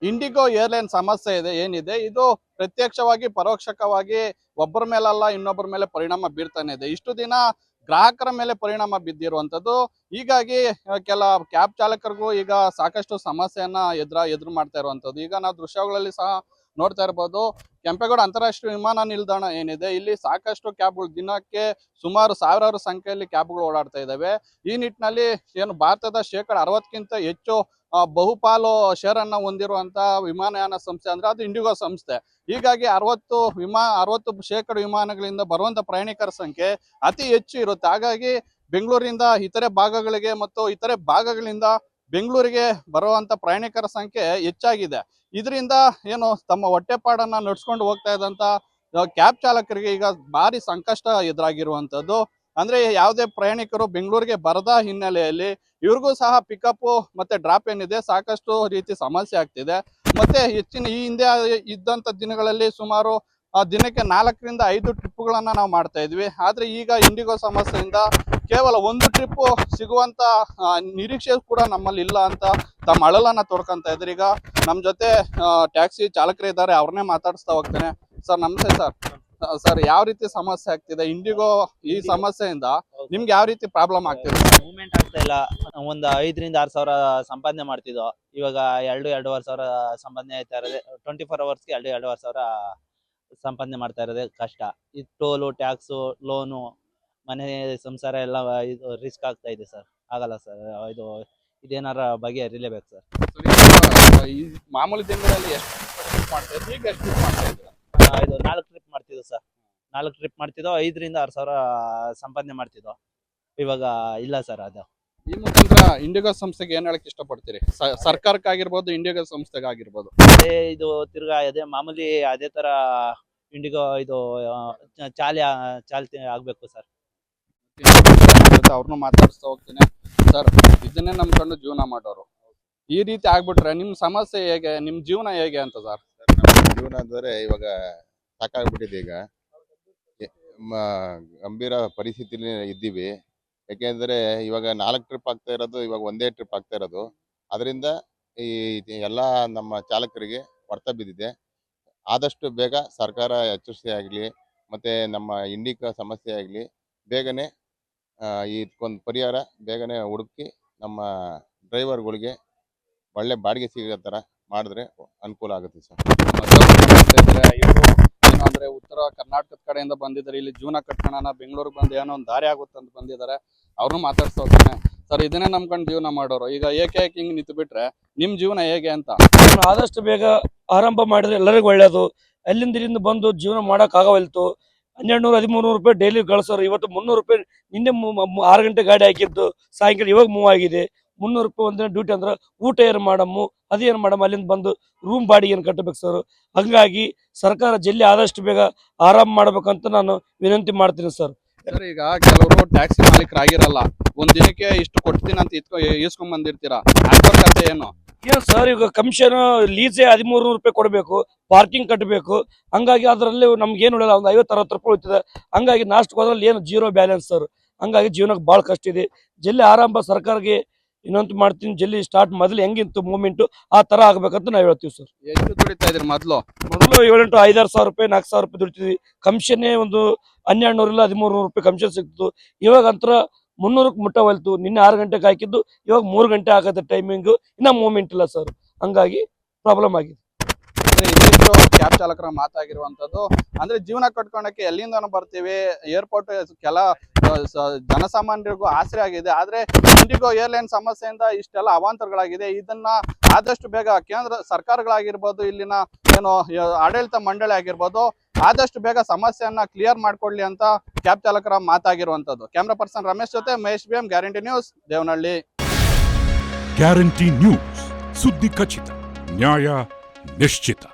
IndiGo airline ಸಮಸ್ಯೆ ಏನಿದೆ ಇದು ಪ್ರತ್ಯಕ್ಷವಾಗಿ ಪರೋಕ್ಷಕವಾಗಿ ಒಬ್ಬರ ಮೇಲಲ್ಲ ಇನ್ನೊಬ್ಬರ ಮೇಲೆ ಪರಿಣಾಮ ಬೀರ್ತಾನೆ ಇದೆ. ಇಷ್ಟು ದಿನ ಗ್ರಾಹಕರ ಮೇಲೆ ಪರಿಣಾಮ ಬಿದ್ದಿರುವಂತದ್ದು. ಹೀಗಾಗಿ ಕೆಲ ಕ್ಯಾಬ್ ಚಾಲಕರಿಗೂ ಈಗ ಸಾಕಷ್ಟು ಸಮಸ್ಯೆಯನ್ನ ಎದುರು ಮಾಡ್ತಾ ಇರುವಂತದ್ದು. ಈಗ ನಾವು ದೃಶ್ಯಗಳಲ್ಲಿ ಸಹ ನೋಡ್ತಾ ಇರಬಹುದು. ಕೆಂಪೇಗೌಡ ಅಂತಾರಾಷ್ಟ್ರೀಯ ವಿಮಾನ ನಿಲ್ದಾಣ ಏನಿದೆ, ಇಲ್ಲಿ ಸಾಕಷ್ಟು ಕ್ಯಾಬ್ಗಳು ದಿನಕ್ಕೆ ಸುಮಾರು ಸಾವಿರಾರು ಸಂಖ್ಯೆಯಲ್ಲಿ ಕ್ಯಾಬ್ಗಳು ಓಡಾಡ್ತಾ ಇದ್ದಾವೆ. ಈ ನಿಟ್ಟಿನಲ್ಲಿ ಏನು ಭಾರತದ 60% ಹೆಚ್ಚು ಬಹುಪಾಲು ಶೇರ್ ಅನ್ನ ಹೊಂದಿರುವಂತ ವಿಮಾನಯಾನ ಸಂಸ್ಥೆ ಅಂದ್ರೆ ಅದು ಇಂಡಿಗೋ ಸಂಸ್ಥೆ. ಹೀಗಾಗಿ 60% ವಿಮಾನಗಳಿಂದ ಬರುವಂತ ಪ್ರಯಾಣಿಕರ ಸಂಖ್ಯೆ ಅತಿ ಹೆಚ್ಚು ಇರುತ್ತೆ. ಹಾಗಾಗಿ ಬೆಂಗಳೂರಿಂದ ಇತರೆ ಭಾಗಗಳಿಗೆ ಮತ್ತು ಇತರೆ ಭಾಗಗಳಿಂದ ಬೆಂಗಳೂರಿಗೆ ಬರುವಂತ ಪ್ರಯಾಣಿಕರ ಸಂಖ್ಯೆ ಹೆಚ್ಚಾಗಿದೆ. ಇದರಿಂದ ಏನು ತಮ್ಮ ಹೊಟ್ಟೆಪಾಡನ್ನ ನಡ್ಸ್ಕೊಂಡು ಹೋಗ್ತಾ ಇದ್ದಂತ ಕ್ಯಾಬ್ ಚಾಲಕರಿಗೆ ಈಗ ಭಾರಿ ಸಂಕಷ್ಟ ಎದುರಾಗಿರುವಂತದ್ದು. ಅಂದ್ರೆ ಯಾವುದೇ ಪ್ರಯಾಣಿಕರು ಬೆಂಗಳೂರಿಗೆ ಬರದ ಹಿನ್ನೆಲೆಯಲ್ಲಿ ಇವ್ರಿಗೂ ಸಹ ಪಿಕಪ್ ಮತ್ತೆ ಡ್ರಾಪ್ ಏನಿದೆ ಸಾಕಷ್ಟು ರೀತಿ ಸಮಸ್ಯೆ ಆಗ್ತಿದೆ. ಮತ್ತೆ ಹೆಚ್ಚಿನ ಈ ಹಿಂದೆ ಇದ್ದಂತ ದಿನಗಳಲ್ಲಿ ಸುಮಾರು ದಿನಕ್ಕೆ 4ರಿಂದ 5 ಟ್ರಿಪ್ಗಳನ್ನ ನಾವು ಮಾಡ್ತಾ ಇದ್ವಿ. ಆದ್ರೆ ಈಗ ಇಂಡಿಗೋ ಸಮಸ್ಯೆಯಿಂದ ಕೇವಲ ಒಂದು ಟ್ರಿಪ್ ಸಿಗುವಂತ ನಿರೀಕ್ಷೆ ಕೂಡ ನಮ್ಮಲ್ಲಿ ಇಲ್ಲ ಅಂತ ತಮ್ಮ ಅಳಲನ್ನ ತೋಡ್ಕೊಂತ ಇದ್ರೆ. ಈಗ ನಮ್ ಜೊತೆ ಟ್ಯಾಕ್ಸಿ ಚಾಲಕರು ಇದ್ದಾರೆ, ಅವ್ರನ್ನೇ ಮಾತಾಡಿಸ್ತಾ ಹೋಗ್ತೇನೆ. ಸರ್ ನಮಸ್ತೆ ಸರ್. ಸರ್ ಯಾವ ರೀತಿ ಸಮಸ್ಯೆ ಆಗ್ತಿದೆ ಇಂಡಿಗೋ ಈ ಸಮಸ್ಯೆಯಿಂದ ನಿಮ್ಗೆ ಯಾವ ರೀತಿ ಪ್ರಾಬ್ಲಮ್ ಆಗ್ತಿದೆ? ಮೂವ್ಮೆಂಟ್ ಆಗ್ತಾ ಇಲ್ಲ. ಒಂದು 5,000 to 6,000 ಸಂಪಾದನೆ ಮಾಡ್ತಿದ್ದೋ, ಇವಾಗ 2,500 ಸಂಪಾದನೆ ಆಯ್ತಾ ಇರೋದೇ. 24 hours ಗೆ 2,500 ಸಂಪಾದನೆ ಮಾಡ್ತಾ ಇರೋದೇ ಕಷ್ಟ. ಈ ಟೋಲು, ಟ್ಯಾಕ್ಸು, ಲೋನು, ಮನೆ ಸಂಸಾರ ಎಲ್ಲ ಇದು ರಿಸ್ಕ್ ಆಗ್ತಾ ಇದೆ ಸರ್. ಆಗಲ್ಲ ಸರ್, ಇದೇನಾರ ಬಗೆಹರಿಲೇಬೇಕು ಸರ್. ಈ ಮಾಮೂಲಿ ದಿನಗಳಲ್ಲಿ ಎಷ್ಟು ಮಾಡ್ತಾ ಇದ್ದೀರಾ? ಈಗ ಎಷ್ಟು ಮಾಡ್ತಾ ಇದ್ದೀರಾ? ಇದು 4 ಟ್ರಿಪ್ ಮಾಡ್ತಿದ್ದೋ ಸರ್. 4 ಟ್ರಿಪ್ ಮಾಡ್ತಿದ್ದೋ, 5,000 to 6,000 ಸಂಪಾದನೆ ಮಾಡ್ತಿದ್ದೋ. ಇವಾಗ ಇಲ್ಲ ಸರ್ ಅದು. ಈ ಮುಖಾಂತರ ಇಂಡಿಗೋ ಸಂಸ್ಥೆಗೆ ಏನ್ ಹೇಳಕ್ ಇಷ್ಟಪಡ್ತೀರಿ? ಸರ್ಕಾರಕ್ಕಾಗಿರ್ಬೋದು, ಇಂಡಿಗೋ ಸಂಸ್ಥೆಗಾಗಿರ್ಬೋದು. ಅದೇ ಇದು ತಿರ್ಗಾ ಅದೇ ಮಾಮೂಲಿ ಅದೇ ತರ ಇಂಡಿಗೋ ಇದು ಚಾಲ್ತಿ ಆಗ್ಬೇಕು ಸರ್. ಅವ್ರನ್ನ ಮಾತಾಡಿಸ್ತಾ ಹೋಗ್ತೀನಿ. ಸರ್ ಇದನ್ನೇ ನಂಬ್ಕೊಂಡು ಜೀವನ ಮಾಡೋರು ಈ ರೀತಿ ಆಗ್ಬಿಟ್ರೆ ನಿಮ್ ಸಮಸ್ಯೆ ಹೇಗೆ, ನಿಮ್ ಜೀವನ ಹೇಗೆ ಅಂತ ಸರ್? ನಮ್ಮ ಜೀವನ ಅಂದ್ರೆ ಇವಾಗ ಸಾಕಾಗ್ಬಿಟ್ಟಿದೆ. ಈಗ ಗಂಭೀರ ಪರಿಸ್ಥಿತಿಲಿ ಇದ್ದೀವಿ. ಯಾಕೆಂದ್ರೆ ಇವಾಗ 4 ಟ್ರಿಪ್ ಆಗ್ತಾ ಇರೋದು, ಇವಾಗ ಒಂದೇ ಟ್ರಿಪ್ ಆಗ್ತಾ ಇರೋದು. ಅದರಿಂದ ಈ ಎಲ್ಲ ನಮ್ಮ ಚಾಲಕರಿಗೆ ಹೊಡೆತ ಬಿದ್ದಿದೆ. ಆದಷ್ಟು ಬೇಗ ಸರ್ಕಾರ ಎಚ್ಚರಿಕೆ ಆಗಲಿ, ಮತ್ತೆ ನಮ್ಮ ಇಂಡಿಕಾ ಸಮಸ್ಯೆ ಆಗಲಿ, ಬೇಗನೆ ಇದಕ್ಕೊಂದು ಪರಿಹಾರ ಬೇಗನೆ ಹುಡುಕಿ ನಮ್ಮ ಡ್ರೈವರ್ಗಳಿಗೆ ಒಳ್ಳೆ ಬಾಡಿಗೆ ಸಿಗೋ ಥರ ಮಾಡಿದ್ರೆ ಅನುಕೂಲ ಆಗುತ್ತೆ ಸರ್. ಇವರು ಏನು ಅಂದ್ರೆ ಉತ್ತರ ಕರ್ನಾಟಕದ ಕಡೆಯಿಂದ ಬಂದಿದ್ದಾರೆ, ಇಲ್ಲಿ ಜೀವನ ಕಟ್ಕೋಣ ಬೆಂಗಳೂರಿಗೆ ಬಂದು ಏನೋ ಒಂದು ದಾರಿ ಆಗುತ್ತಂತ ಬಂದಿದ್ದಾರೆ. ಅವ್ರನ್ನೂ ಮಾತಾಡ್ಸ್ತಾ ಹೋಗ್ತಾನೆ. ಸರ್ ಇದನ್ನೇ ನಂಬ್ಕೊಂಡು ಜೀವನ ಮಾಡೋರು ಈಗ ಏಕೆ ಹಿಂಗ್ ನಿಂತು ಬಿಟ್ರೆ ನಿಮ್ ಜೀವನ ಹೇಗೆ ಅಂತ? ಆದಷ್ಟು ಬೇಗ ಆರಂಭ ಮಾಡಿದ್ರೆ ಎಲ್ಲರಿಗೂ ಒಳ್ಳೇದು. ಅಲ್ಲಿಂದ ಇಲ್ಲಿಂದ ಬಂದು ಜೀವನ ಮಾಡಕ್ ಆಗವಲ್ತು. 1,200-1,300 ರೂಪಾಯಿ ಡೈಲಿ ಗಳಿಸೋರು ಇವತ್ತು 300 ರೂಪಾಯಿ. ನಿನ್ನೆ 6 ಗಂಟೆ ಗಾಡಿ ಹಾಕಿದ್ದು ಸಾಯಂಕಾಲ ಇವಾಗ ಮೂವ್ ಆಗಿದೆ. 300 ರೂಪಾಯಿ ಒಂದಿನ ಡ್ಯೂಟಿ ಅಂದ್ರೆ ಊಟ ಏನು ಮಾಡಮ್ಮು, ಅದೇನು ಮಾಡಮ್ಮ, ಅಲ್ಲಿಂದ ಬಂದು ರೂಮ್ ಬಾಡಿಗೆ ಏನು ಕಟ್ಟಬೇಕು ಸರ್. ಹಂಗಾಗಿ ಸರ್ಕಾರ ಜಲ್ದಿ ಆದಷ್ಟು ಬೇಗ ಆರಾಮ್ ಮಾಡ್ಬೇಕಂತ ನಾನು ವಿನಂತಿ ಮಾಡ್ತೀನಿ ಸರ್. ಸರ್ ಈಗ ಕೆಲವರು ಟ್ಯಾಕ್ಸಿ ಮಾಲೀಕರಾಗಿರಲ್ಲ, ಒಂದ್ ದಿನಕ್ಕೆ ಇಷ್ಟು ಕೊಡ್ತೀನಿ ಅಂತ ಈಸ್ಕೊಂಡ್ ಬಂದಿರ್ತೀರಾ, ಅಂತವ್ರ ಕತೆ ಏನು? ಏನ್ ಸರ್, ಈಗ ಕಮಿಷನ್ ಲೀಸೇ 1,300 ರೂಪಾಯಿ ಕೊಡಬೇಕು, ಪಾರ್ಕಿಂಗ್ ಕಟ್ಟಬೇಕು. ಹಂಗಾಗಿ ಅದರಲ್ಲಿ ನಮ್ಗೆ ಏನು ಉಳಿಯಲ್ಲ, ಒಂದು 50-60 ರೂಪಾಯಿ ಉಳಿತದೆ. ಹಂಗಾಗಿ ನಾಸ್ಟ್ ಹೋದ್ರಲ್ಲಿ ಏನು ಜೀರೋ ಬ್ಯಾಲೆನ್ಸ್ ಸರ್. ಹಂಗಾಗಿ ಜೀವನಕ್ಕೆ ಭಾಳ ಕಷ್ಟ ಇದೆ. ಜಲ್ದಿ ಆರಂಭ ಸರ್ಕಾರಕ್ಕೆ ಇನ್ನೊಂದು ಮಾಡ್ತೀನಿ, ಜಲ್ದಿ ಸ್ಟಾರ್ಟ್ ಮೊದಲು ಹೆಂಗಿತ್ತು ಮೂವ್ಮೆಂಟ್ ಆ ತರ ಆಗ್ಬೇಕಂತ ನಾವು ಹೇಳ್ತೀವಿ ಸರ್. ಎಷ್ಟು ದುಡಿತಾ ಇದ್ರಿ ಮೊದಲು? 7-8-5,000 ರೂಪಾಯಿ 4,000 ರೂಪಾಯಿ ದುಡಿತೀವಿ. ಕಮಿಷನ್ನೇ ಒಂದು 1,200-1,300 ರೂಪಾಯಿ ಕಮಿಷನ್ ಸಿಗ್ತು. ಇವಾಗ ಅಂತರ 300ಕ್ಕೆ ಮುಟ್ಟ ಹೊಲ್ತು. ನಿನ್ನೆ 6 ಗಂಟೆಗೆ ಹಾಕಿದ್ದು ಇವಾಗ 3 ಗಂಟೆ ಆಗತ್ತೆ ಟೈಮಿಂಗು, ಇನ್ನ ಮೂವ್ಮೆಂಟ್ ಇಲ್ಲ ಸರ್. ಹಂಗಾಗಿ ಪ್ರಾಬ್ಲಮ್ ಆಗಿದೆ. ಇದಿಷ್ಟು ಕ್ಯಾಬ್ ಚಾಲಕರ ಮಾತಾಗಿರುವಂತದ್ದು. ಅಂದ್ರೆ ಜೀವನ ಕಟ್ಕೊಳಕ್ಕೆ ಎಲ್ಲಿಂದನೂ ಬರ್ತೀವಿ, ಏರ್ಪೋರ್ಟ್ ಕೆಲ ಜನಸಾಮಾನ್ಯರಿಗೂ ಆಸರೆ ಆಗಿದೆ. ಆದ್ರೆ ಇಂಡಿಗೋ ಏರ್ಲೈನ್ ಸಮಸ್ಯೆಯಿಂದ ಇಷ್ಟೆಲ್ಲ ಅವಾಂತರಗಳಾಗಿದೆ. ಇದನ್ನ ಆದಷ್ಟು ಬೇಗ ಕೇಂದ್ರ ಸರ್ಕಾರಗಳಾಗಿರ್ಬೋದು, ಇಲ್ಲಿನ ಏನು ಆಡಳಿತ ಮಂಡಳಿ ಆಗಿರ್ಬೋದು, ಆದಷ್ಟು ಬೇಗ ಸಮಸ್ಯೆಯನ್ನ ಕ್ಲಿಯರ್ ಮಾಡ್ಕೊಡ್ಲಿ ಅಂತ ಕ್ಯಾಬ್ ಚಾಲಕರ ಮಾತಾಗಿರುವಂತದ್ದು. ಕ್ಯಾಮ್ರಾ ಪರ್ಸನ್ ರಮೇಶ್ ಜೊತೆ Mahesh BM, guarantee news, Devanahalli. Guarantee news, ಸುದ್ದಿ ಖಚಿತ, ನ್ಯಾಯ ನಿಶ್ಚಿತ.